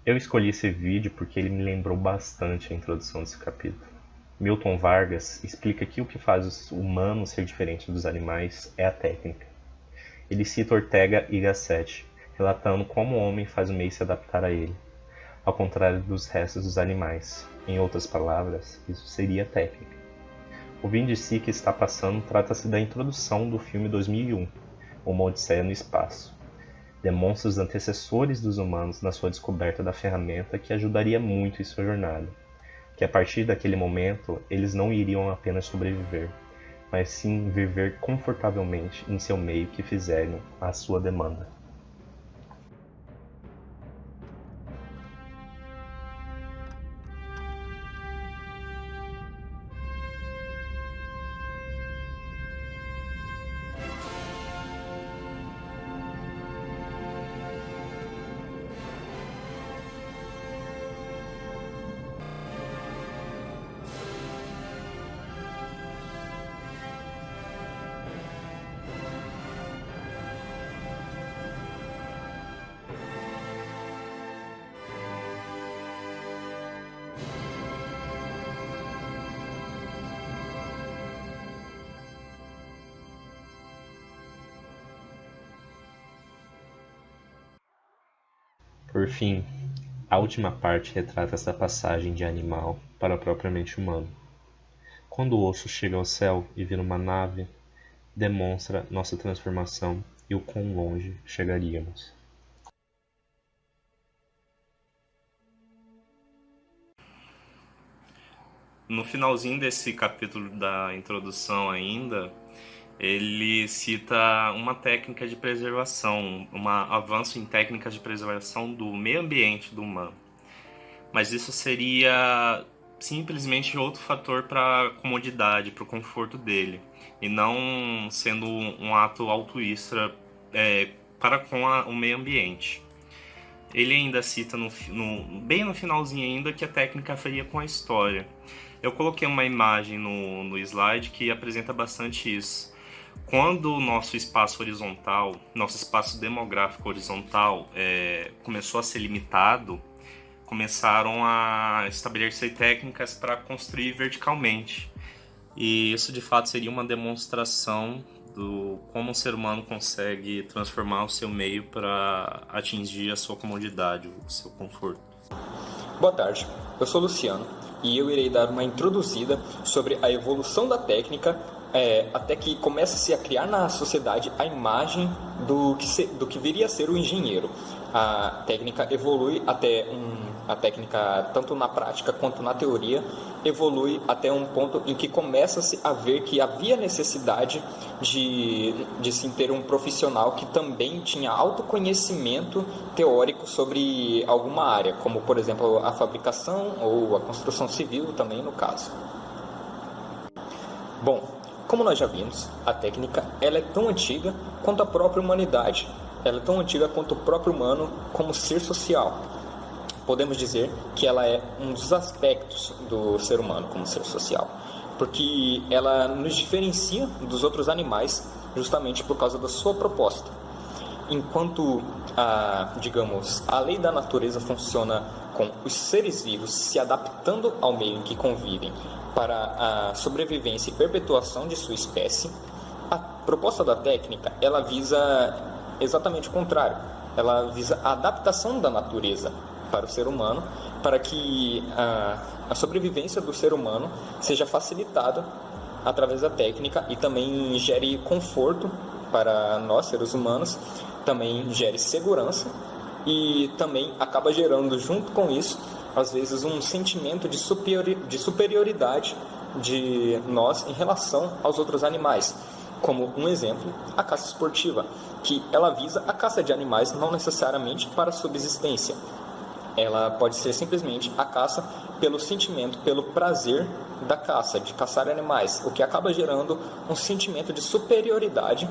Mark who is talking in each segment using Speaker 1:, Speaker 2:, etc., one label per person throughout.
Speaker 1: Eu escolhi esse vídeo porque ele me lembrou bastante a introdução desse capítulo. Milton Vargas explica que o que faz os humanos ser diferentes dos animais é a técnica. Ele cita Ortega y Gasset, relatando como o homem faz o meio se adaptar a ele, ao contrário dos restos dos animais. Em outras palavras, isso seria técnica. O Vinde-Si que está passando trata-se da introdução do filme 2001, Uma Odisseia no Espaço. Demonstra os antecessores dos humanos na sua descoberta da ferramenta que ajudaria muito em sua jornada, que a partir daquele momento eles não iriam apenas sobreviver, mas sim viver confortavelmente em seu meio que fizeram à sua demanda. Por fim, a última parte retrata essa passagem de animal para propriamente humano. Quando o osso chega ao céu e vira uma nave, demonstra nossa transformação e o quão longe chegaríamos. No finalzinho desse capítulo da introdução ainda, ele cita uma técnica de preservação, um avanço em técnicas de preservação do meio ambiente do humano. Mas isso seria simplesmente outro fator para a comodidade, para o conforto dele, e não sendo um ato altruísta para com o meio ambiente. Ele ainda cita bem no finalzinho ainda que a técnica faria com a história. Eu coloquei uma imagem no slide que apresenta bastante isso. Quando o nosso espaço horizontal, nosso espaço demográfico horizontal começou a ser limitado, começaram a estabelecer técnicas para construir verticalmente. E isso de fato seria uma demonstração do como o ser humano consegue transformar o seu meio para atingir a sua comodidade, o seu conforto.
Speaker 2: Boa tarde, eu sou Luciano e eu irei dar uma introduzida sobre a evolução da técnica até que comece-se a criar na sociedade a imagem do que viria a ser o engenheiro. A técnica evolui a técnica, tanto na prática quanto na teoria, evolui até um ponto em que começa-se a ver que havia necessidade de se ter um profissional que também tinha autoconhecimento teórico sobre alguma área, como, por exemplo, a fabricação ou a construção civil também, no caso. Bom, como nós já vimos, a técnica ela é tão antiga quanto a própria humanidade. Ela é tão antiga quanto o próprio humano como ser social. Podemos dizer que ela é um dos aspectos do ser humano como ser social, porque ela nos diferencia dos outros animais justamente por causa da sua proposta. Enquanto a lei da natureza funciona com os seres vivos se adaptando ao meio em que convivem para a sobrevivência e perpetuação de sua espécie, a proposta da técnica ela visa exatamente o contrário. Ela visa a adaptação da natureza para o ser humano, para que a sobrevivência do ser humano seja facilitada através da técnica e também gere conforto para nós, seres humanos, também gere segurança e também acaba gerando, junto com isso, às vezes um sentimento de superioridade de nós em relação aos outros animais. Como um exemplo, a caça esportiva, que ela visa a caça de animais não necessariamente para subsistência. Ela pode ser simplesmente a caça pelo sentimento, pelo prazer da caça, de caçar animais, o que acaba gerando um sentimento de superioridade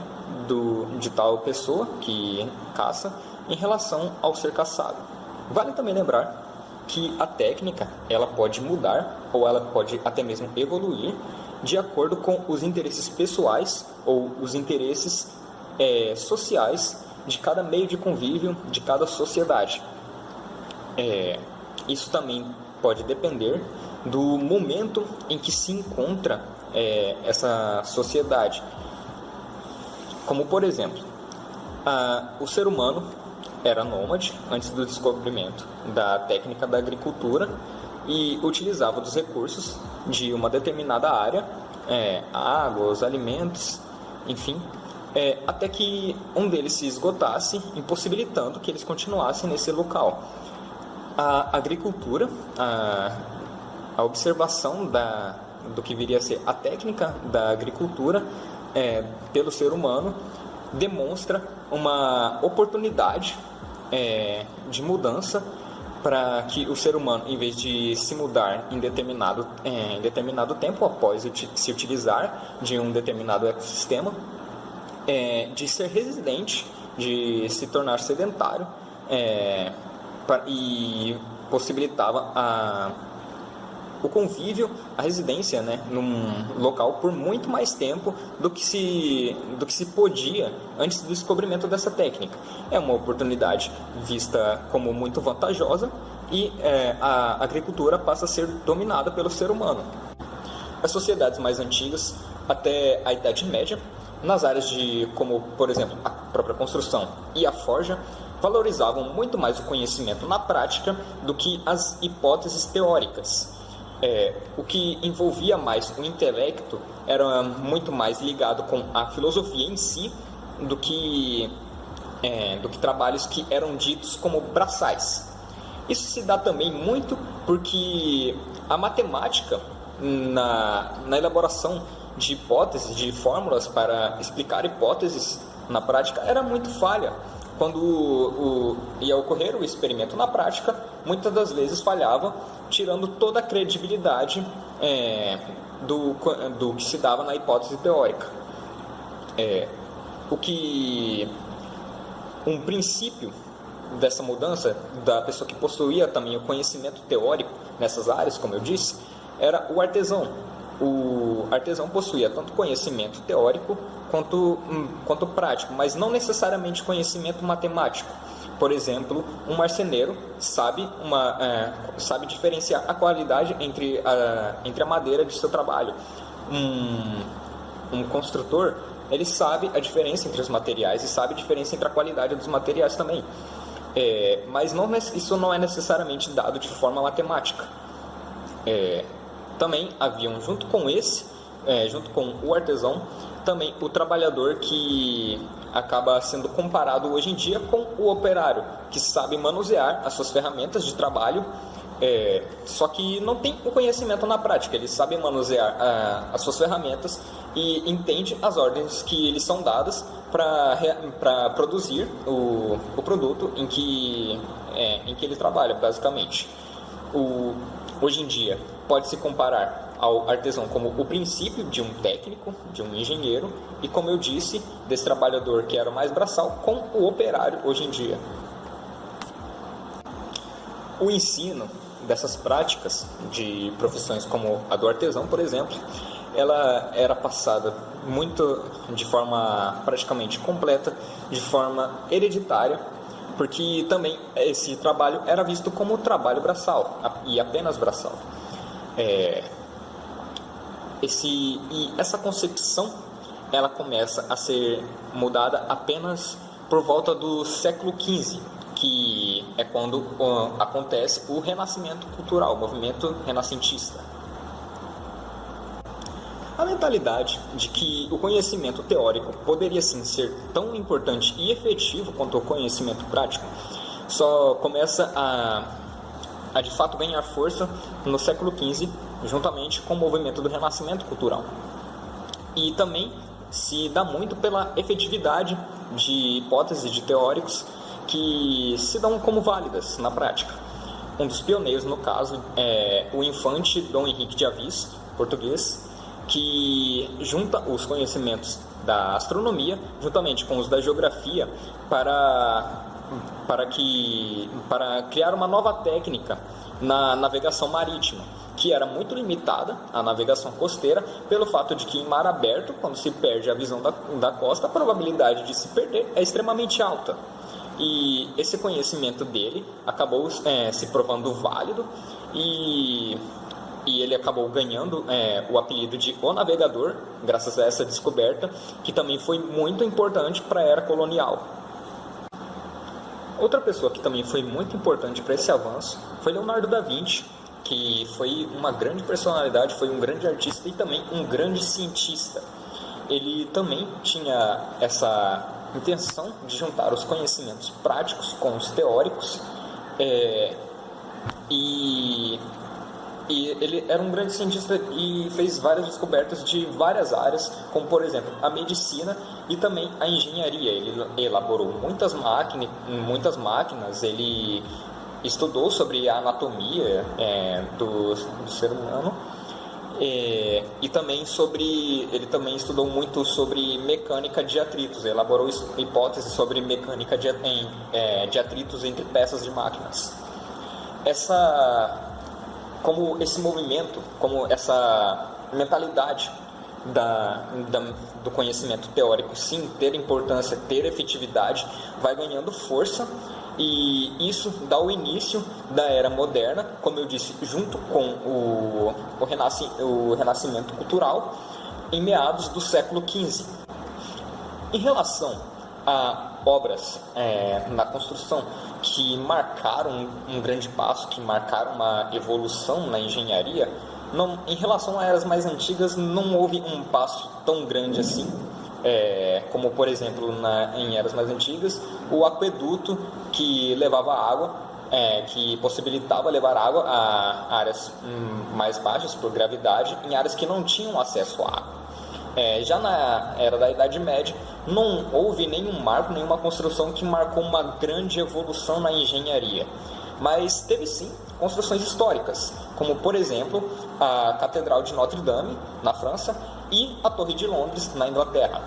Speaker 2: de tal pessoa que caça em relação ao ser caçado. Vale também lembrar que a técnica ela pode mudar ou ela pode até mesmo evoluir de acordo com os interesses pessoais ou os interesses sociais de cada meio de convívio, de cada sociedade. Isso também pode depender do momento em que se encontra essa sociedade. Como, por exemplo, o ser humano era nômade antes do descobrimento da técnica da agricultura e utilizava dos recursos de uma determinada área, água, os alimentos, enfim, até que um deles se esgotasse, impossibilitando que eles continuassem nesse local. A agricultura, a observação do que viria a ser a técnica da agricultura pelo ser humano demonstra uma oportunidade de mudança para que o ser humano, em vez de se mudar em determinado tempo após se utilizar de um determinado ecossistema, de ser residente, de se tornar sedentário, e possibilitava o convívio, a residência, num local por muito mais tempo do que se podia antes do descobrimento dessa técnica. É uma oportunidade vista como muito vantajosa e a agricultura passa a ser dominada pelo ser humano. As sociedades mais antigas, até a Idade Média, nas áreas como, por exemplo, a própria construção e a forja, valorizavam muito mais o conhecimento na prática do que as hipóteses teóricas. O que envolvia mais o intelecto era muito mais ligado com a filosofia em si do que trabalhos que eram ditos como braçais. Isso se dá também muito porque a matemática na elaboração de hipóteses, de fórmulas para explicar hipóteses na prática era muito falha. Quando ia ocorrer o experimento na prática, muitas das vezes falhava, tirando toda a credibilidade do que se dava na hipótese teórica. Um princípio dessa mudança da pessoa que possuía também o conhecimento teórico nessas áreas, como eu disse, era o artesão. O artesão possuía tanto conhecimento teórico quanto prático, mas não necessariamente conhecimento matemático. Por exemplo, um marceneiro sabe diferenciar a qualidade entre a madeira de seu trabalho. Um construtor, ele sabe a diferença entre os materiais e sabe a diferença entre a qualidade dos materiais também. Mas isso não é necessariamente dado de forma matemática. Também haviam, junto com o artesão, também o trabalhador, que acaba sendo comparado hoje em dia com o operário, que sabe manusear as suas ferramentas de trabalho, só que não tem o conhecimento na prática. Ele sabe manusear as suas ferramentas e entende as ordens que lhes são dadas para produzir o produto em que ele trabalha, basicamente. Hoje em dia, pode-se comparar ao artesão como o princípio de um técnico, de um engenheiro, e, como eu disse, desse trabalhador que era o mais braçal, com o operário hoje em dia. O ensino dessas práticas de profissões como a do artesão, por exemplo, ela era passada muito de forma praticamente completa, de forma hereditária, porque também esse trabalho era visto como trabalho braçal, e apenas braçal. Essa concepção, ela começa a ser mudada apenas por volta do século XV, que é quando acontece o renascimento cultural, o movimento renascentista. A mentalidade de que o conhecimento teórico poderia sim ser tão importante e efetivo quanto o conhecimento prático só começa a de fato ganhar força no século XV, juntamente com o movimento do renascimento cultural. E também se dá muito pela efetividade de hipóteses de teóricos que se dão como válidas na prática. Um dos pioneiros, no caso, é o infante Dom Henrique de Avis, português, que junta os conhecimentos da astronomia juntamente com os da geografia para criar uma nova técnica na navegação marítima, que era muito limitada, a navegação costeira, pelo fato de que em mar aberto, quando se perde a visão da costa, a probabilidade de se perder é extremamente alta. e esse conhecimento dele acabou se provando válido e ele acabou ganhando o apelido de O Navegador, graças a essa descoberta, que também foi muito importante para a era colonial. Outra pessoa que também foi muito importante para esse avanço foi Leonardo da Vinci, que foi uma grande personalidade, foi um grande artista e também um grande cientista. Ele também tinha essa intenção de juntar os conhecimentos práticos com os teóricos, e ele era um grande cientista e fez várias descobertas de várias áreas, como por exemplo a medicina e também a engenharia. Ele elaborou muitas máquinas, ele estudou sobre a anatomia do ser humano, e também ele também estudou muito sobre mecânica de atritos, elaborou hipóteses sobre mecânica de atritos entre peças de máquinas. Como esse movimento, como essa mentalidade do conhecimento teórico, sim, ter importância, ter efetividade, vai ganhando força, e isso dá o início da era moderna, como eu disse, junto com o renascimento cultural, em meados do século XV. Em relação a obras na construção que marcaram um grande passo, que marcaram uma evolução na engenharia, em relação a eras mais antigas não houve um passo tão grande assim, como por exemplo em eras mais antigas o aqueduto que levava água, que possibilitava levar água a áreas mais baixas por gravidade, em áreas que não tinham acesso à água. Já na era da Idade Média, não houve nenhum marco, nenhuma construção que marcou uma grande evolução na engenharia. Mas teve sim construções históricas, como por exemplo a Catedral de Notre Dame, na França, e a Torre de Londres, na Inglaterra.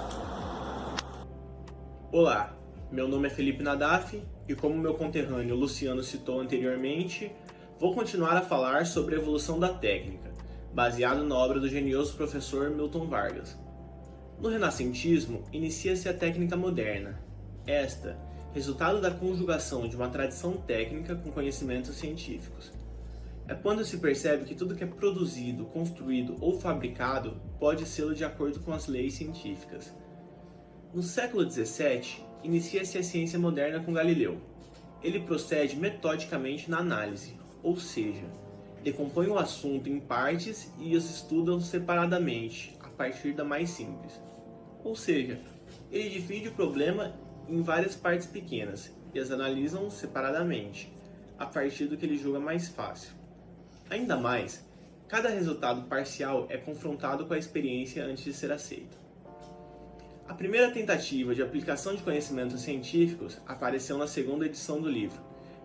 Speaker 3: Olá, meu nome é Felipe Nadaf e, como meu conterrâneo Luciano citou anteriormente, vou continuar a falar sobre a evolução da técnica, baseado na obra do genioso professor Milton Vargas. No renascentismo, inicia-se a técnica moderna. Esta, resultado da conjugação de uma tradição técnica com conhecimentos científicos. É quando se percebe que tudo que é produzido, construído ou fabricado pode ser de acordo com as leis científicas. No século XVII, inicia-se a ciência moderna com Galileu. Ele procede metodicamente na análise, ou seja, decompõe o assunto em partes e os estuda separadamente, a partir da mais simples. Ou seja, ele divide o problema em várias partes pequenas e as analisam separadamente, a partir do que ele julga mais fácil. Ainda mais, cada resultado parcial é confrontado com a experiência antes de ser aceito. A primeira tentativa de aplicação de conhecimentos científicos apareceu na segunda edição do livro,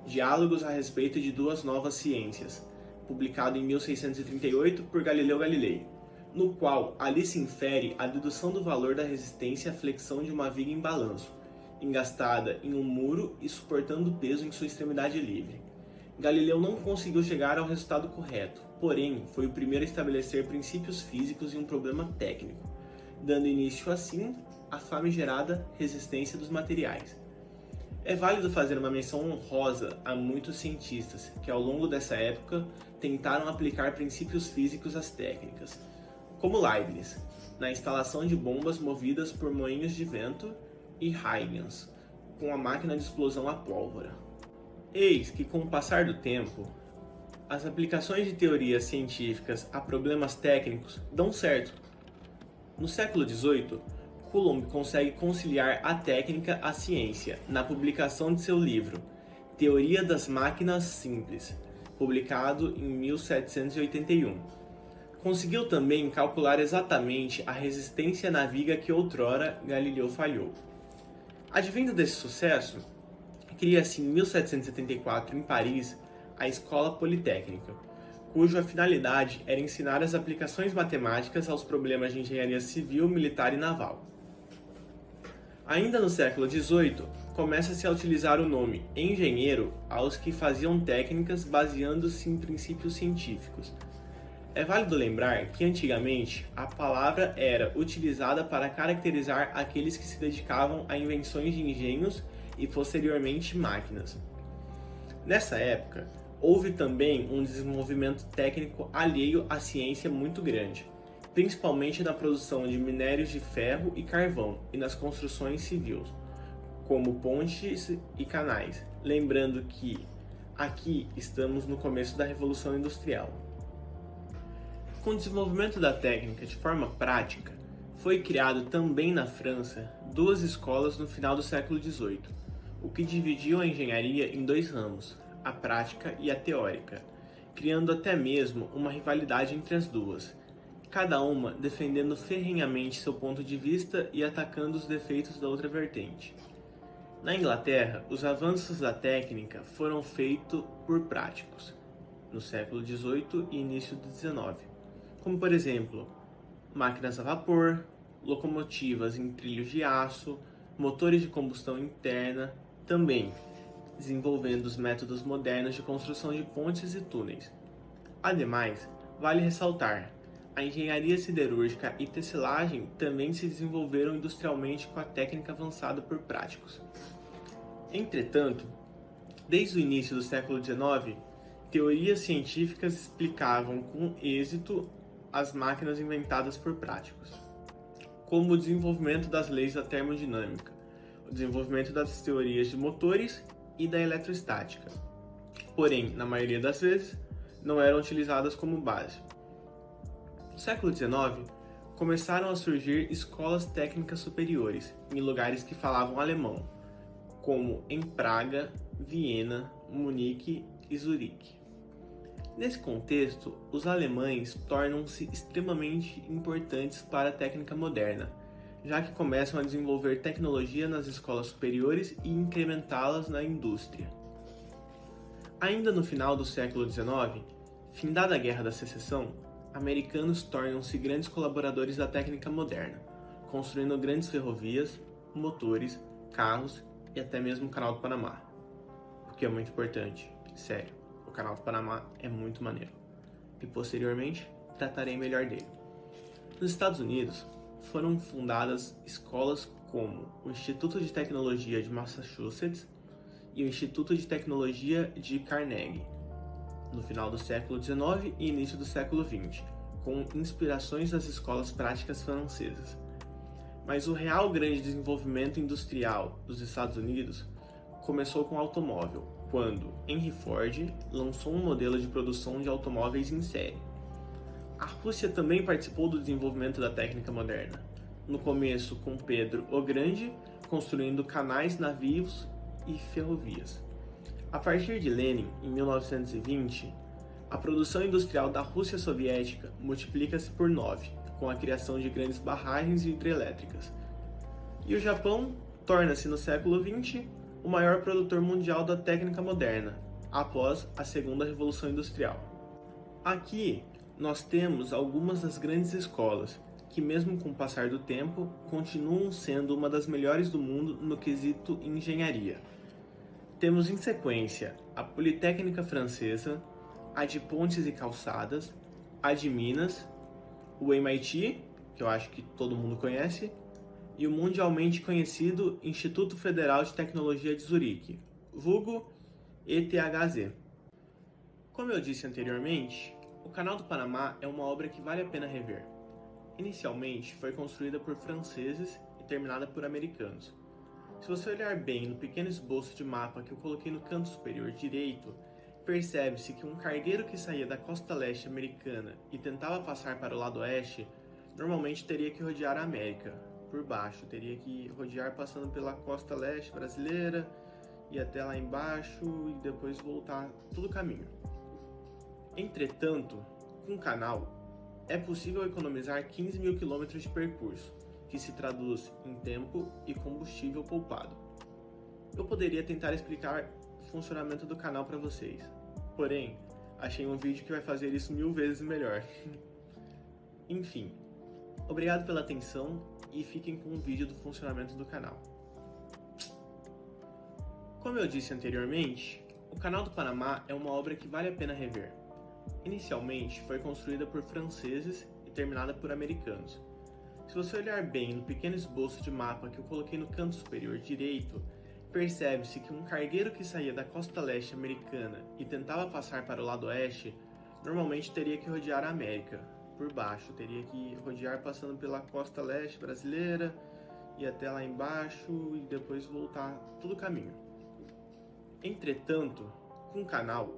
Speaker 3: Diálogos a respeito de duas novas ciências, publicado em 1638 por Galileu Galilei, no qual ali se infere a dedução do valor da resistência à flexão de uma viga em balanço, engastada em um muro e suportando peso em sua extremidade livre. Galileu não conseguiu chegar ao resultado correto, porém foi o primeiro a estabelecer princípios físicos em um problema técnico, dando início assim à famigerada resistência dos materiais. É válido fazer uma menção honrosa a muitos cientistas que ao longo dessa época tentaram aplicar princípios físicos às técnicas, como Leibniz, na instalação de bombas movidas por moinhos de vento, e Huygens, com a máquina de explosão à pólvora. Eis que, com o passar do tempo, as aplicações de teorias científicas a problemas técnicos dão certo. No século XVIII, Coulomb consegue conciliar a técnica à ciência na publicação de seu livro Teoria das Máquinas Simples, publicado em 1781. Conseguiu também calcular exatamente a resistência na viga que outrora Galileu falhou. Advindo desse sucesso, cria-se em 1774 em Paris a Escola Politécnica, cuja finalidade era ensinar as aplicações matemáticas aos problemas de engenharia civil, militar e naval. Ainda no século XVIII, começa-se a utilizar o nome engenheiro aos que faziam técnicas baseando-se em princípios científicos. É válido lembrar que antigamente a palavra era utilizada para caracterizar aqueles que se dedicavam a invenções de engenhos e posteriormente máquinas. Nessa época, houve também um desenvolvimento técnico alheio à ciência muito grande, principalmente na produção de minérios de ferro e carvão e nas construções civis, como pontes e canais, lembrando que aqui estamos no começo da Revolução Industrial. Com o desenvolvimento da técnica de forma prática, foi criado também na França 2 escolas no final do século XVIII, o que dividiu a engenharia em 2 ramos, a prática e a teórica, criando até mesmo uma rivalidade entre as duas, cada uma defendendo ferrenhamente seu ponto de vista e atacando os defeitos da outra vertente. Na Inglaterra, os avanços da técnica foram feitos por práticos, no século XVIII e início do XIX, como por exemplo, máquinas a vapor, locomotivas em trilhos de aço, motores de combustão interna, também desenvolvendo os métodos modernos de construção de pontes e túneis. Ademais, vale ressaltar, a engenharia siderúrgica e tecelagem também se desenvolveram industrialmente com a técnica avançada por práticos. Entretanto, desde o início do século XIX, teorias científicas explicavam com êxito as máquinas inventadas por práticos, como o desenvolvimento das leis da termodinâmica, o desenvolvimento das teorias de motores e da eletrostática. Porém, na maioria das vezes, não eram utilizadas como base. No século XIX, começaram a surgir escolas técnicas superiores em lugares que falavam alemão, como em Praga, Viena, Munique e Zurique. Nesse contexto, os alemães tornam-se extremamente importantes para a técnica moderna, já que começam a desenvolver tecnologia nas escolas superiores e incrementá-las na indústria. Ainda no final do século XIX, findada a Guerra da Secessão, americanos tornam-se grandes colaboradores da técnica moderna, construindo grandes ferrovias, motores, carros e até mesmo o Canal do Panamá, o que é muito importante, sério. O Canal do Panamá é muito maneiro, e posteriormente tratarei melhor dele. Nos Estados Unidos, foram fundadas escolas como o Instituto de Tecnologia de Massachusetts e o Instituto de Tecnologia de Carnegie, no final do século XIX e início do século XX, com inspirações das escolas práticas francesas. Mas o real grande desenvolvimento industrial dos Estados Unidos começou com o automóvel, quando Henry Ford lançou um modelo de produção de automóveis em série. A Rússia também participou do desenvolvimento da técnica moderna, no começo com Pedro o Grande, construindo canais, navios e ferrovias. A partir de Lenin, em 1920, a produção industrial da Rússia soviética multiplica-se por 9, com a criação de grandes barragens hidrelétricas. E o Japão torna-se no século XX o maior produtor mundial da técnica moderna, após a Segunda Revolução Industrial. Aqui nós temos algumas das grandes escolas, que mesmo com o passar do tempo, continuam sendo uma das melhores do mundo no quesito engenharia. Temos em sequência a Politécnica Francesa, a de Pontes e Calçadas, a de Minas, o MIT, que eu acho que todo mundo conhece, e o mundialmente conhecido Instituto Federal de Tecnologia de Zurique, vulgo ETHZ. Como eu disse anteriormente, o Canal do Panamá é uma obra que vale a pena rever. Inicialmente foi construída por franceses e terminada por americanos. Se você olhar bem no pequeno esboço de mapa que eu coloquei no canto superior direito, percebe-se que um cargueiro que saía da costa leste americana e tentava passar para o lado oeste, normalmente teria que rodear a América, por baixo, teria que rodear passando pela costa leste brasileira, ir até lá embaixo e depois voltar todo o caminho. Entretanto, com o canal, é possível economizar 15 mil quilômetros de percurso, que se traduz em tempo e combustível poupado. Eu poderia tentar explicar o funcionamento do canal para vocês, porém, achei um vídeo que vai fazer isso 1000 vezes melhor. Enfim, obrigado pela atenção e fiquem com um vídeo do funcionamento do canal. Como eu disse anteriormente, o Canal do Panamá é uma obra que vale a pena rever. Inicialmente foi construída por franceses e terminada por americanos. Se você olhar bem no pequeno esboço de mapa que eu coloquei no canto superior direito, percebe-se que um cargueiro que saía da costa leste americana e tentava passar para o lado oeste, normalmente teria que rodear a América por baixo, teria que rodear passando pela costa leste brasileira e até lá embaixo e depois voltar todo o caminho. Entretanto, com o canal,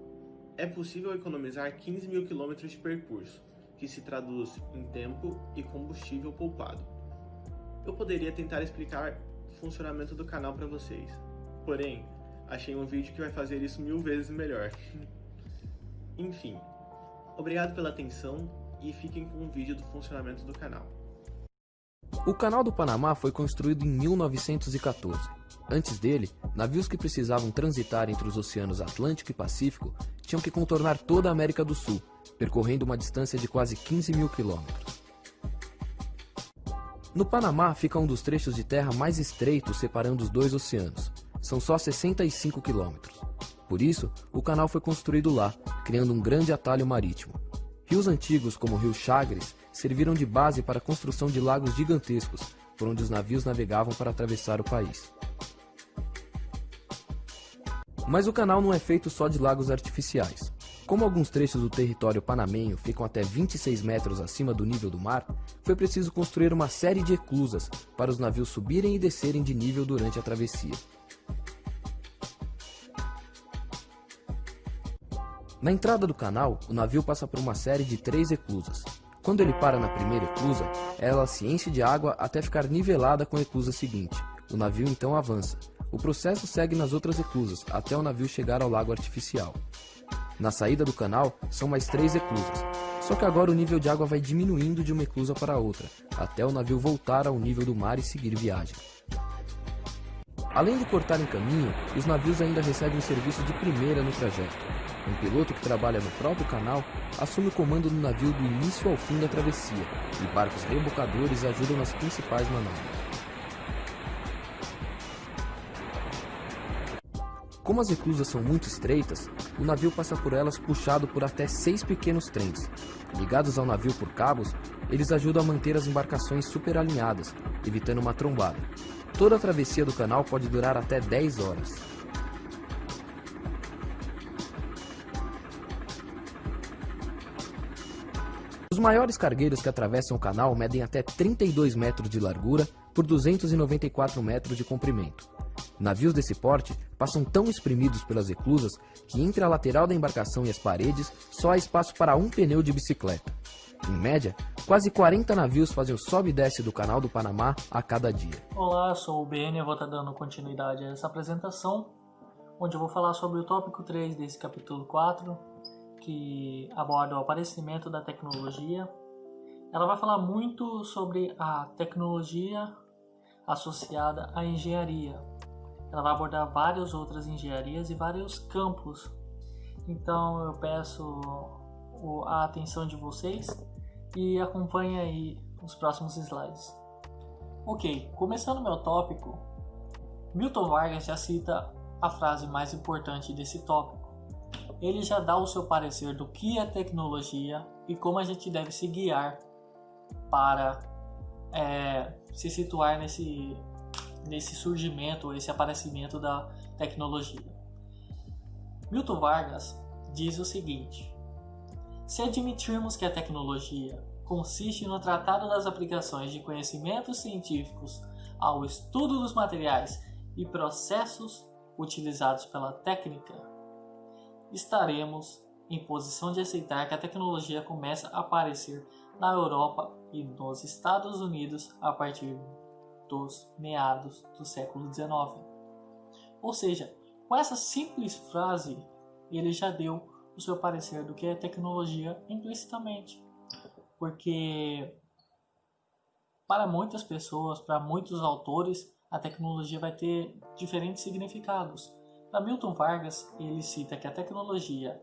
Speaker 3: é possível economizar 15 mil quilômetros de percurso, que se traduz em tempo e combustível poupado. Eu poderia tentar explicar o funcionamento do canal para vocês, porém, achei um vídeo que vai fazer isso 1000 vezes melhor. Enfim, obrigado pela atenção e fiquem com o vídeo do funcionamento do canal.
Speaker 4: O Canal do Panamá foi construído em 1914. Antes dele, navios que precisavam transitar entre os oceanos Atlântico e Pacífico tinham que contornar toda a América do Sul, percorrendo uma distância de quase 15 mil quilômetros. No Panamá fica um dos trechos de terra mais estreitos separando os dois oceanos. São só 65 quilômetros. Por isso, o canal foi construído lá, criando um grande atalho marítimo. Rios antigos como o rio Chagres serviram de base para a construção de lagos gigantescos, por onde os navios navegavam para atravessar o país. Mas o canal não é feito só de lagos artificiais. Como alguns trechos do território panamenho ficam até 26 metros acima do nível do mar, foi preciso construir uma série de eclusas para os navios subirem e descerem de nível durante a travessia. Na entrada do canal, o navio passa por uma série de 3 eclusas. Quando ele para na primeira eclusa, ela se enche de água até ficar nivelada com a eclusa seguinte. O navio então avança. O processo segue nas outras eclusas, até o navio chegar ao lago artificial. Na saída do canal, são mais 3 eclusas. Só que agora o nível de água vai diminuindo de uma eclusa para outra, até o navio voltar ao nível do mar e seguir viagem. Além de cortar em caminho, os navios ainda recebem um serviço de primeira no trajeto. Um piloto que trabalha no próprio canal assume o comando do navio do início ao fim da travessia, e barcos rebocadores ajudam nas principais manobras. Como as eclusas são muito estreitas, o navio passa por elas puxado por até 6 pequenos trens. Ligados ao navio por cabos, eles ajudam a manter as embarcações super alinhadas, evitando uma trombada. Toda a travessia do canal pode durar até 10 horas. Os maiores cargueiros que atravessam o canal medem até 32 metros de largura por 294 metros de comprimento. Navios desse porte passam tão espremidos pelas eclusas que entre a lateral da embarcação e as paredes só há espaço para um pneu de bicicleta. Em média, quase 40 navios fazem o sobe e desce do Canal do Panamá a cada dia.
Speaker 5: Olá, eu sou o BN e eu vou estar dando continuidade a essa apresentação, onde eu vou falar sobre o tópico 3 desse capítulo 4, que aborda o aparecimento da tecnologia. Ela vai falar muito sobre a tecnologia associada à engenharia. Ela vai abordar várias outras engenharias e vários campos. Então eu peço a atenção de vocês e acompanhe aí os próximos slides. Ok, começando meu tópico, Milton Vargas já cita a frase mais importante desse tópico. Ele já dá o seu parecer do que é tecnologia e como a gente deve se guiar para se situar nesse surgimento, esse aparecimento da tecnologia. Milton Vargas diz o seguinte: se admitirmos que a tecnologia consiste no tratado das aplicações de conhecimentos científicos ao estudo dos materiais e processos utilizados pela técnica, estaremos em posição de aceitar que a tecnologia começa a aparecer na Europa e nos Estados Unidos a partir dos meados do século XIX. Ou seja, com essa simples frase, ele já deu o seu parecer do que é tecnologia implicitamente. Porque para muitas pessoas, para muitos autores, a tecnologia vai ter diferentes significados. Para Milton Vargas, ele cita que a tecnologia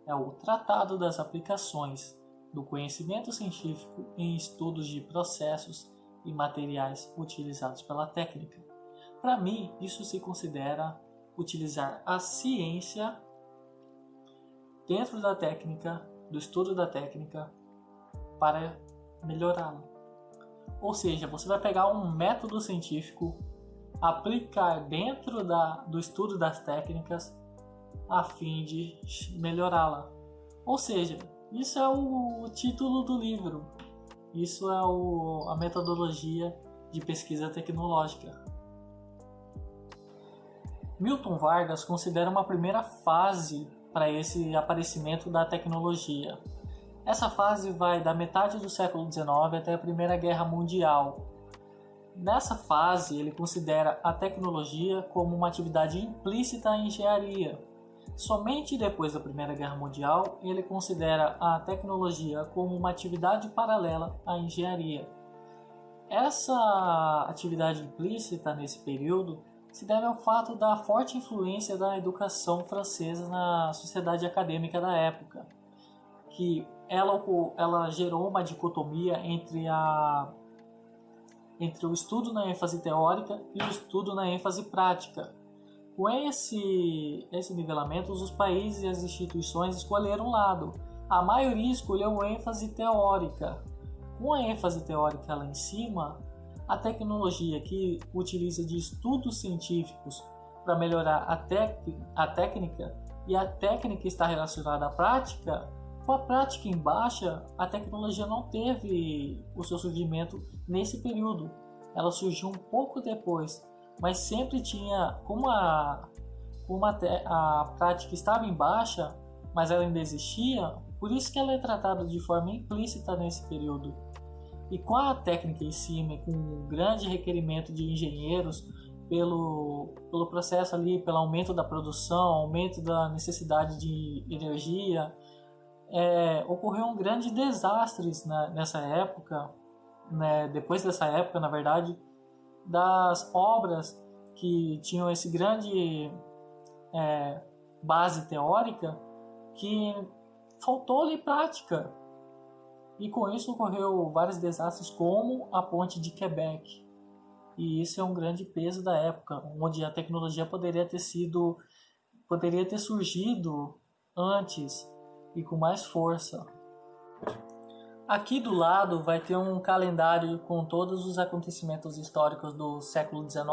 Speaker 5: é o tratado das aplicações do conhecimento científico em estudos de processos e materiais utilizados pela técnica. Para mim, isso se considera utilizar a ciência dentro da técnica do estudo da técnica para melhorá-la. Ou seja, você vai pegar um método científico, aplicar dentro do estudo das técnicas a fim de melhorá-la. Ou seja, isso é o título do livro. Isso é a metodologia de pesquisa tecnológica. Milton Vargas considera uma primeira fase para esse aparecimento da tecnologia. Essa fase vai da metade do século XIX até a Primeira Guerra Mundial. Nessa fase, ele considera a tecnologia como uma atividade implícita em engenharia. Somente depois da Primeira Guerra Mundial, ele considera a tecnologia como uma atividade paralela à engenharia. Essa atividade implícita nesse período se deve ao fato da forte influência da educação francesa na sociedade acadêmica da época, que ela gerou uma dicotomia entre o estudo na ênfase teórica e o estudo na ênfase prática. Com esse nivelamento, os países e as instituições escolheram um lado. A maioria escolheu a ênfase teórica. Com a ênfase teórica lá em cima, a tecnologia que utiliza de estudos científicos para melhorar a técnica, e a técnica está relacionada à prática, com a prática em baixa, a tecnologia não teve o seu surgimento nesse período. Ela surgiu um pouco depois, mas sempre tinha, como a prática estava em baixa, mas ela ainda existia, por isso que ela é tratada de forma implícita nesse período. E com a técnica em cima, com um grande requerimento de engenheiros pelo processo ali, pelo aumento da produção, aumento da necessidade de energia, ocorreu um grande desastre nessa época, né, depois dessa época, na verdade, das obras que tinham esse grande base teórica, que faltou-lhe prática. E com isso ocorreu vários desastres, como a ponte de Quebec. E isso é um grande peso da época, onde a tecnologia poderia ter surgido antes e com mais força. Aqui do lado vai ter um calendário com todos os acontecimentos históricos do século XIX.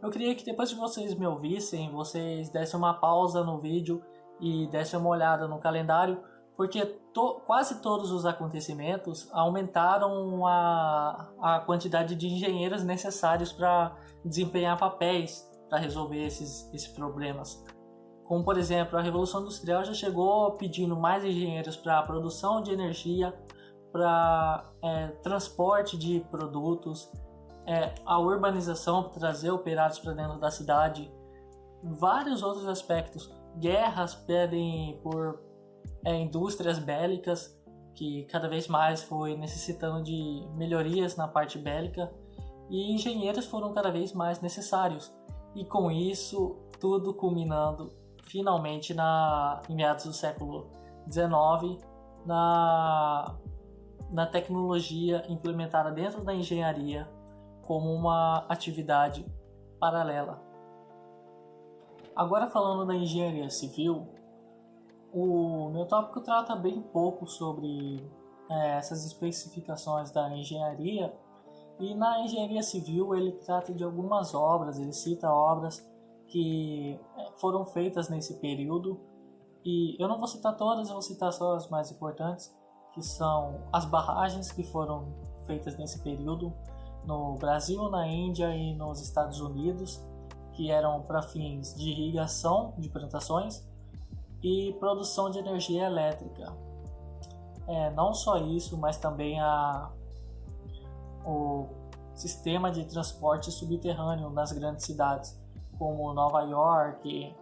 Speaker 5: Eu queria que depois que vocês me ouvissem, vocês dessem uma pausa no vídeo e dessem uma olhada no calendário, porque quase todos os acontecimentos aumentaram a quantidade de engenheiros necessários para desempenhar papéis para resolver esses problemas. Como, por exemplo, a Revolução Industrial já chegou pedindo mais engenheiros para a produção de energia, para transporte de produtos, a urbanização para trazer operários para dentro da cidade, vários outros aspectos. Guerras pedem por indústrias bélicas, que cada vez mais foi necessitando de melhorias na parte bélica, e engenheiros foram cada vez mais necessários. E com isso, tudo culminando finalmente em meados do século XIX, na tecnologia implementada dentro da engenharia como uma atividade paralela. Agora, falando da engenharia civil, o meu tópico trata bem pouco sobre essas especificações da engenharia, e na engenharia civil ele trata de algumas obras, ele cita obras que foram feitas nesse período, e eu não vou citar todas, eu vou citar só as mais importantes, que são as barragens que foram feitas nesse período no Brasil, na Índia e nos Estados Unidos, que eram para fins de irrigação de plantações e produção de energia elétrica. Não só isso, mas também o sistema de transporte subterrâneo nas grandes cidades, como Nova York,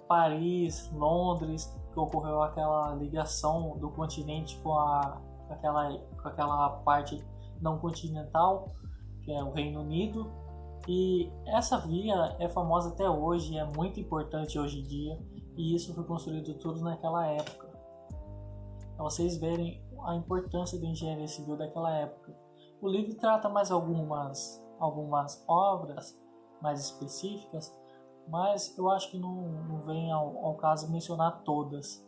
Speaker 5: Paris, Londres, que ocorreu aquela ligação do continente com aquela parte não continental, que é o Reino Unido. E essa via é famosa até hoje, é muito importante hoje em dia, e isso foi construído tudo naquela época. Para vocês verem a importância da engenharia civil daquela época. O livro trata mais algumas obras mais específicas, mas eu acho que não vem ao caso mencionar todas.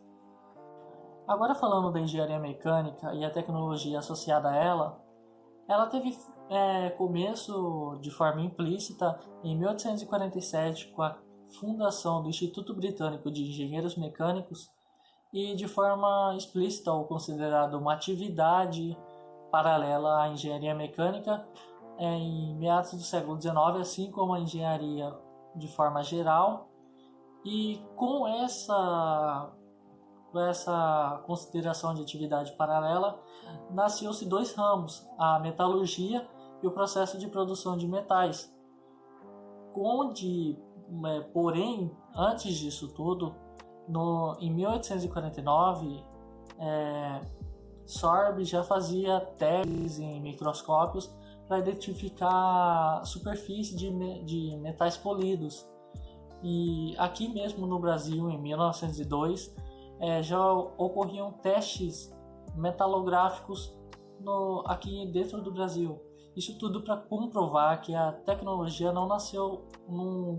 Speaker 5: Agora falando da engenharia mecânica e a tecnologia associada a ela teve começo de forma implícita em 1847 com a fundação do Instituto Britânico de Engenheiros Mecânicos e de forma explícita ou considerada uma atividade paralela à engenharia mecânica em meados do século XIX, assim como a engenharia de forma geral. E com essa consideração de atividade paralela, nasceu-se dois ramos, a metalurgia e o processo de produção de metais, onde, porém, antes disso tudo, em 1849, Sorbe já fazia testes em microscópios para identificar superfície de metais polidos. E aqui mesmo no Brasil, em 1902, já ocorriam testes metalográficos aqui dentro do Brasil. Isso tudo para comprovar que a tecnologia não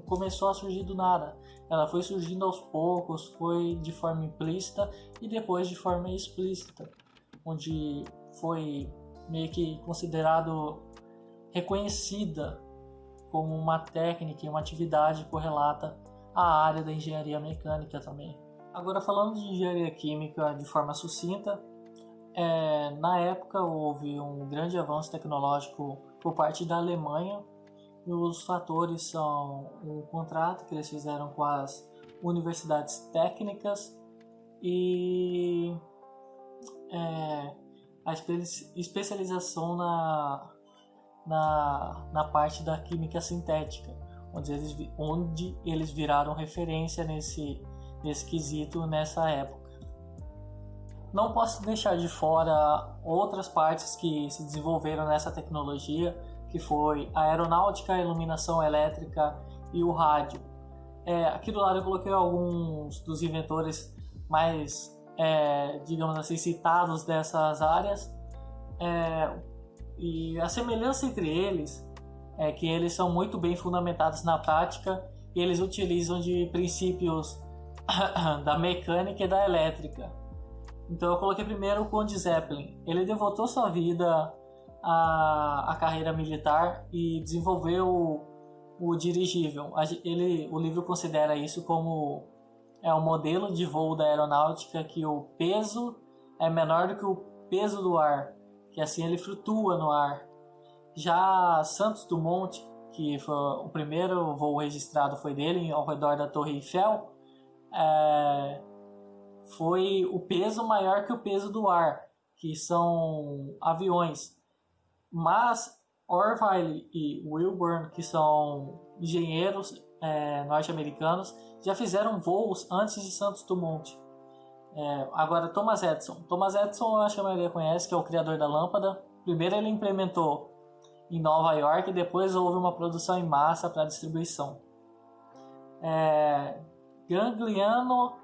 Speaker 5: começou a surgir do nada. Ela foi surgindo aos poucos, foi de forma implícita e depois de forma explícita, onde foi meio que reconhecida como uma técnica e uma atividade correlata à área da engenharia mecânica também. Agora, falando de engenharia química de forma sucinta, na época houve um grande avanço tecnológico por parte da Alemanha, e os fatores são um contrato que eles fizeram com as universidades técnicas e a especialização na parte da química sintética, onde eles viraram referência nesse quesito nessa época. Não posso deixar de fora outras partes que se desenvolveram nessa tecnologia, que foi a aeronáutica, a iluminação elétrica e o rádio. Aqui do lado eu coloquei alguns dos inventores mais, digamos assim, citados dessas áreas, e a semelhança entre eles é que eles são muito bem fundamentados na prática e eles utilizam de princípios da mecânica e da elétrica. Então eu coloquei primeiro o Conde Zeppelin. Ele devotou sua vida à carreira militar e desenvolveu o dirigível. O livro considera isso como um modelo de voo da aeronáutica que o peso é menor do que o peso do ar, que assim ele flutua no ar. Já Santos Dumont, que foi o primeiro voo registrado foi dele ao redor da Torre Eiffel, foi o peso maior que o peso do ar, que são aviões. Mas Orville e Wilburn, que são engenheiros norte-americanos, já fizeram voos antes de Santos Dumont. Agora, Thomas Edison. Thomas Edison, eu acho que a maioria conhece, que é o criador da lâmpada. Primeiro ele implementou em Nova York e depois houve uma produção em massa para distribuição. Gangliano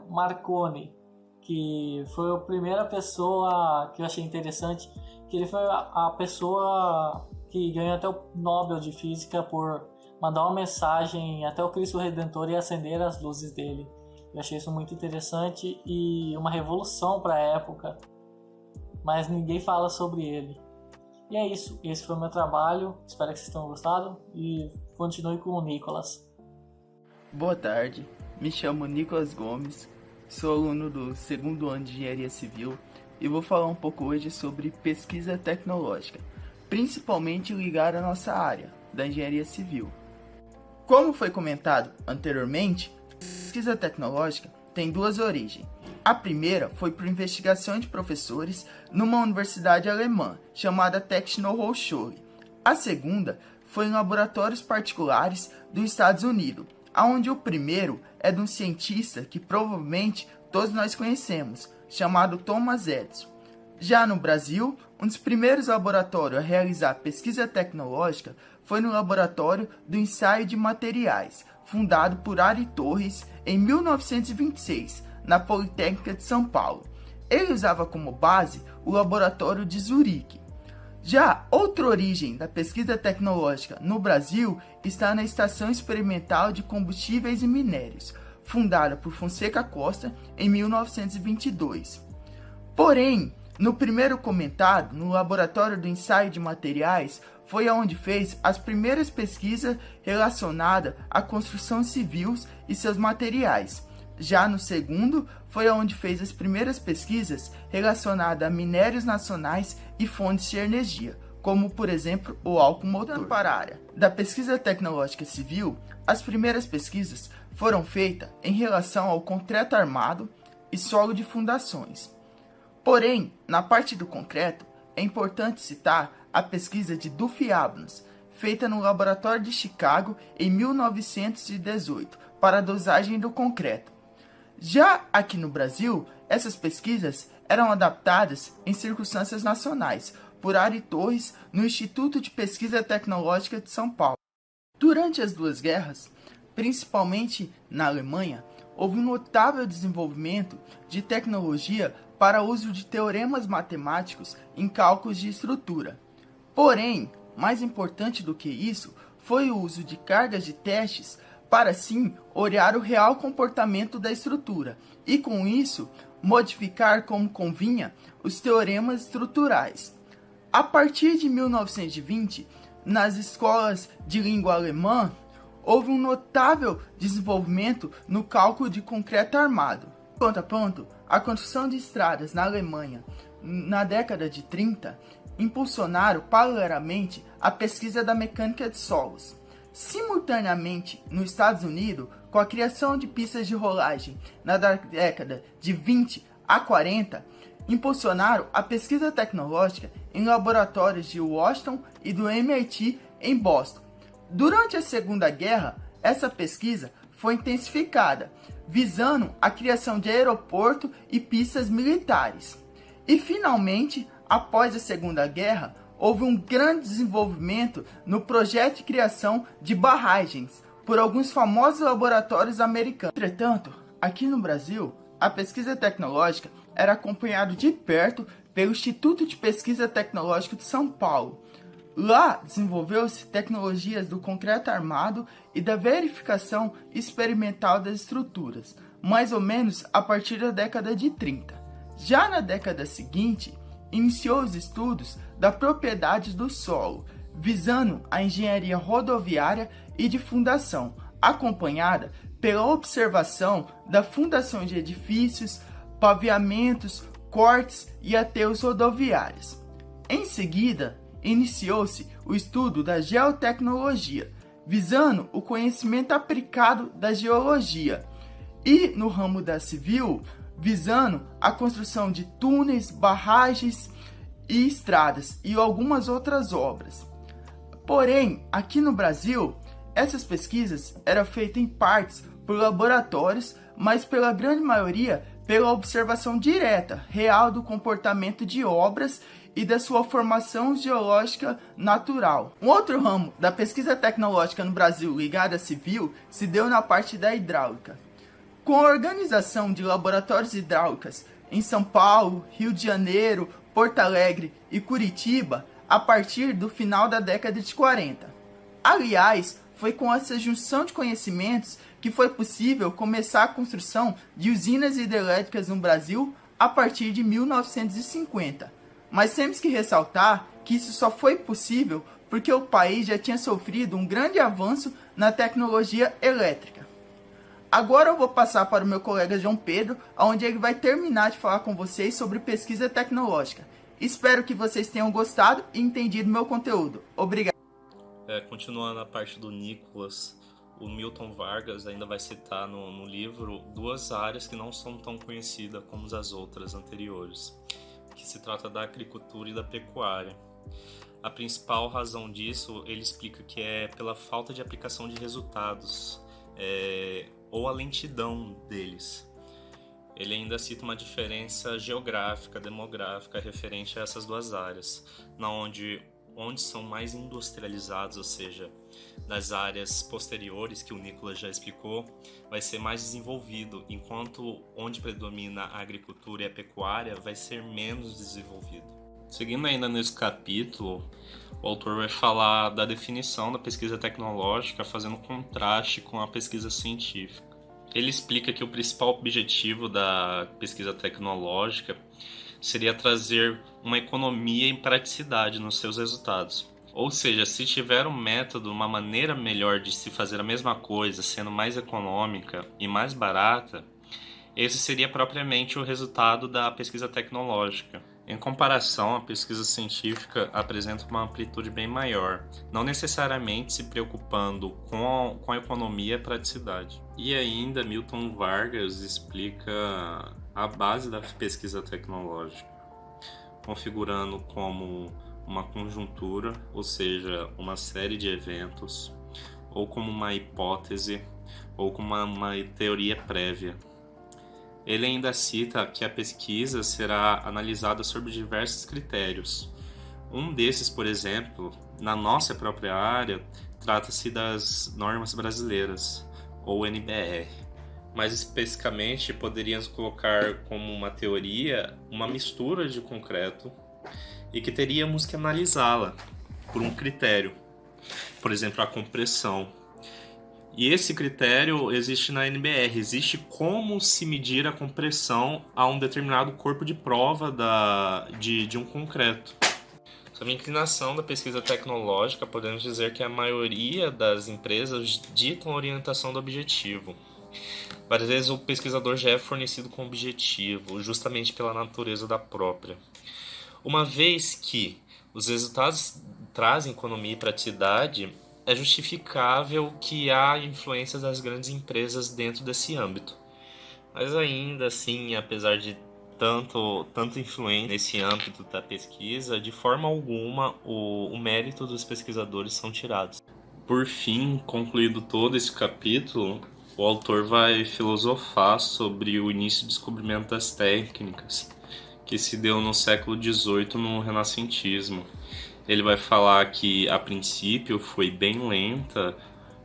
Speaker 5: Marconi, que foi a primeira pessoa que eu achei interessante, que ele foi a pessoa que ganhou até o Nobel de Física por mandar uma mensagem até o Cristo Redentor e acender as luzes dele. Eu achei isso muito interessante e uma revolução para a época, mas ninguém fala sobre ele. E é isso, esse foi o meu trabalho, espero que vocês tenham gostado e continue com o Nicolas.
Speaker 6: Boa tarde, me chamo Nicolas Gomes, sou aluno do 2º ano de Engenharia Civil e vou falar um pouco hoje sobre pesquisa tecnológica, principalmente ligada à nossa área, da Engenharia Civil. Como foi comentado anteriormente, a pesquisa tecnológica tem duas origens. A primeira foi por investigação de professores numa universidade alemã, chamada Techno-Hochschule. A segunda foi em laboratórios particulares dos Estados Unidos, onde o primeiro é de um cientista que provavelmente todos nós conhecemos, chamado Thomas Edison. Já no Brasil, um dos primeiros laboratórios a realizar pesquisa tecnológica foi no Laboratório do Ensaio de Materiais, fundado por Ari Torres em 1926, na Politécnica de São Paulo. Ele usava como base o Laboratório de Zurique. Já outra origem da pesquisa tecnológica no Brasil está na Estação Experimental de Combustíveis e Minérios, fundada por Fonseca Costa em 1922. Porém, no primeiro comentado, no Laboratório do Ensaio de Materiais, foi onde fez as primeiras pesquisas relacionadas à construção civil e seus materiais. Já no segundo, foi onde fez as primeiras pesquisas relacionadas a minérios nacionais e fontes de energia, como, por exemplo, o álcool motor. Para a área da pesquisa tecnológica civil, as primeiras pesquisas foram feitas em relação ao concreto armado e solo de fundações. Porém, na parte do concreto, é importante citar a pesquisa de Duffy Abrams, feita no Laboratório de Chicago em 1918, para a dosagem do concreto. Já aqui no Brasil, essas pesquisas eram adaptadas em circunstâncias nacionais, por Ari Torres, no Instituto de Pesquisa Tecnológica de São Paulo. Durante as duas guerras, principalmente na Alemanha, houve um notável desenvolvimento de tecnologia para uso de teoremas matemáticos em cálculos de estrutura. Porém, mais importante do que isso, foi o uso de cargas de testes para assim olhar o real comportamento da estrutura e, com isso, modificar como convinha os teoremas estruturais. A partir de 1920, nas escolas de língua alemã, houve um notável desenvolvimento no cálculo de concreto armado. Ponto, a construção de estradas na Alemanha na década de 30 impulsionaram paralelamente a pesquisa da mecânica de solos. Simultaneamente, nos Estados Unidos, com a criação de pistas de rolagem na década de 20 a 40, impulsionaram a pesquisa tecnológica em laboratórios de Washington e do MIT em Boston. Durante a Segunda Guerra, essa pesquisa foi intensificada, visando a criação de aeroportos e pistas militares. E, finalmente, após a Segunda Guerra, houve um grande desenvolvimento no projeto de criação de barragens por alguns famosos laboratórios americanos. Entretanto, aqui no Brasil, a pesquisa tecnológica era acompanhada de perto pelo Instituto de Pesquisa Tecnológica de São Paulo. Lá desenvolveu-se tecnologias do concreto armado e da verificação experimental das estruturas, mais ou menos a partir da década de 30. Já na década seguinte, iniciou os estudos da propriedade do solo, visando a engenharia rodoviária e de fundação, acompanhada pela observação da fundação de edifícios, paviamentos, cortes e aterros rodoviários. Em seguida, iniciou-se o estudo da geotecnologia, visando o conhecimento aplicado da geologia, e no ramo da civil, visando a construção de túneis, barragens e estradas e algumas outras obras. Porém, aqui no Brasil, essas pesquisas eram feitas em partes por laboratórios, mas pela grande maioria pela observação direta, real do comportamento de obras e da sua formação geológica natural. Um outro ramo da pesquisa tecnológica no Brasil ligada à civil se deu na parte da hidráulica. Com a organização de laboratórios hidráulicos em São Paulo, Rio de Janeiro, Porto Alegre e Curitiba, a partir do final da década de 40. Aliás, foi com essa junção de conhecimentos que foi possível começar a construção de usinas hidrelétricas no Brasil a partir de 1950. Mas temos que ressaltar que isso só foi possível porque o país já tinha sofrido um grande avanço na tecnologia elétrica. Agora eu vou passar para o meu colega João Pedro, onde ele vai terminar de falar com vocês sobre pesquisa tecnológica. Espero que vocês tenham gostado e entendido meu conteúdo. Obrigado.
Speaker 1: Continuando a parte do Nicolas, o Milton Vargas ainda vai citar no livro duas áreas que não são tão conhecidas como as outras anteriores, que se trata da agricultura e da pecuária. A principal razão disso, ele explica que é pela falta de aplicação de resultados, ou a lentidão deles. Ele ainda cita uma diferença geográfica, demográfica referente a essas duas áreas, onde são mais industrializados, ou seja, nas áreas posteriores que o Nicolas já explicou, vai ser mais desenvolvido, enquanto onde predomina a agricultura e a pecuária vai ser menos desenvolvido. Seguindo ainda nesse capítulo, o autor vai falar da definição da pesquisa tecnológica, fazendo contraste com a pesquisa científica. Ele explica que o principal objetivo da pesquisa tecnológica seria trazer uma economia e praticidade nos seus resultados. Ou seja, se tiver um método, uma maneira melhor de se fazer a mesma coisa, sendo mais econômica e mais barata, esse seria propriamente o resultado da pesquisa tecnológica. Em comparação, a pesquisa científica apresenta uma amplitude bem maior, não necessariamente se preocupando com a economia e a praticidade. E ainda, Milton Vargas explica a base da pesquisa tecnológica, configurando como uma conjuntura, ou seja, uma série de eventos, ou como uma hipótese, ou como uma teoria prévia. Ele ainda cita que a pesquisa será analisada sobre diversos critérios. Um desses, por exemplo, na nossa própria área, trata-se das normas brasileiras, ou NBR. Mais especificamente, poderíamos colocar como uma teoria uma mistura de concreto e que teríamos que analisá-la por um critério, por exemplo, a compressão. E esse critério existe na NBR, existe como se medir a compressão a um determinado corpo de prova de um concreto. Sobre a inclinação da pesquisa tecnológica, podemos dizer que a maioria das empresas ditam a orientação do objetivo. Várias vezes o pesquisador já é fornecido com objetivo, justamente pela natureza da própria. Uma vez que os resultados trazem economia e praticidade, é justificável que há influências das grandes empresas dentro desse âmbito. Mas ainda assim, apesar de tanto influência nesse âmbito da pesquisa, de forma alguma o mérito dos pesquisadores são tirados. Por fim, concluído todo esse capítulo, o autor vai filosofar sobre o início do descobrimento das técnicas, que se deu no século XVIII no renascentismo. Ele vai falar que, a princípio, foi bem lenta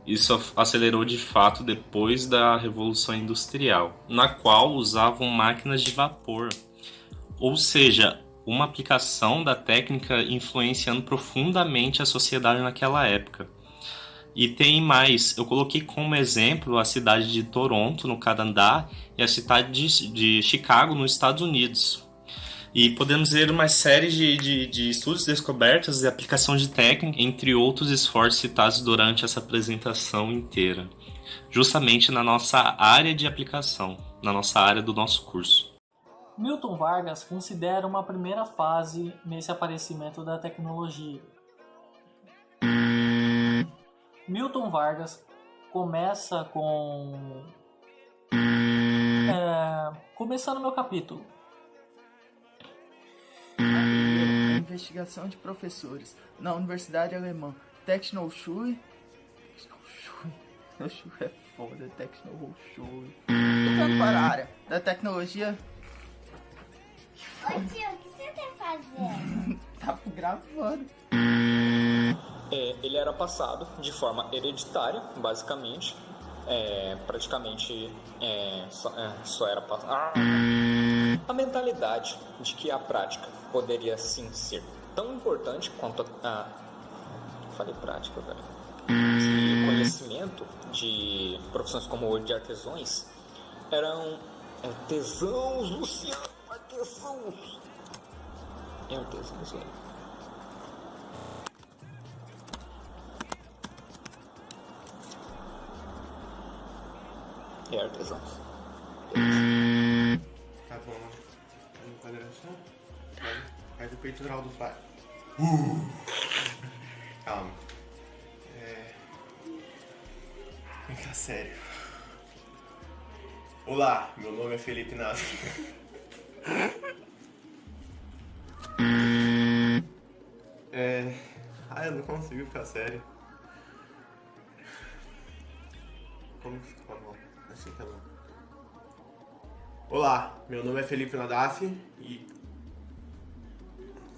Speaker 1: e só acelerou de fato depois da Revolução Industrial, na qual usavam máquinas de vapor. Ou seja, uma aplicação da técnica influenciando profundamente a sociedade naquela época. E tem mais, eu coloquei como exemplo a cidade de Toronto, no Canadá, e a cidade de Chicago, nos Estados Unidos. E podemos ver uma série de estudos, descobertas e aplicação de técnica, entre outros esforços citados durante essa apresentação inteira, justamente na nossa área de aplicação, na nossa área do nosso curso.
Speaker 5: Milton Vargas considera uma primeira fase nesse aparecimento da tecnologia. Milton Vargas começa com... Começando meu capítulo.
Speaker 6: A investigação de professores na Universidade Alemã Technohochschule é foda, Technohochschule. Voltando para a área da tecnologia.
Speaker 7: Ô tio, o que você tá fazendo?
Speaker 6: Tá gravando.
Speaker 2: Ele era passado de forma hereditária, basicamente. Praticamente só era passado. A mentalidade de que a prática poderia sim ser tão importante quanto falei prática, velho. Que o conhecimento de profissões como o de artesãos eram artesãos, Luciano, artesãos. Artesãos, velho. Artesãos.
Speaker 3: Tá bom. Enquadração? Faz o peitoral do pai. Calma. Vem cá, sério. Olá, meu nome é Felipe Nato. Eu não consigo ficar sério. Como que ficou a mão? Assim tá bom. Olá, meu nome é Felipe Nadaf e...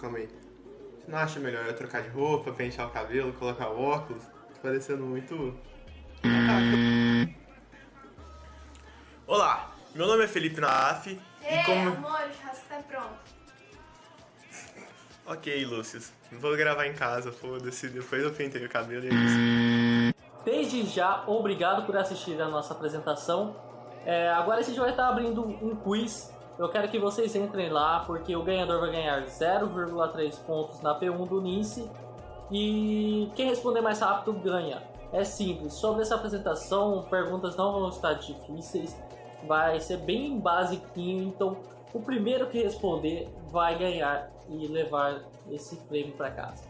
Speaker 3: Calma aí. Você não acha melhor eu trocar de roupa, pentear o cabelo, colocar o óculos? Tô parecendo muito... Olá, meu nome é Felipe Nadaf e como...
Speaker 7: amor, o churrasco tá pronto.
Speaker 3: Ok, Lúcio. Vou gravar em casa, foda-se. Depois eu pentei o cabelo e é isso.
Speaker 5: Desde já, obrigado por assistir a nossa apresentação Agora a gente vai estar abrindo um quiz. Eu quero que vocês entrem lá, porque o ganhador vai ganhar 0,3 pontos na P1 do Nince. E quem responder mais rápido ganha. É simples. Sobre essa apresentação, perguntas não vão estar difíceis. Vai ser bem basiquinho. Então, o primeiro que responder vai ganhar e levar esse prêmio para casa.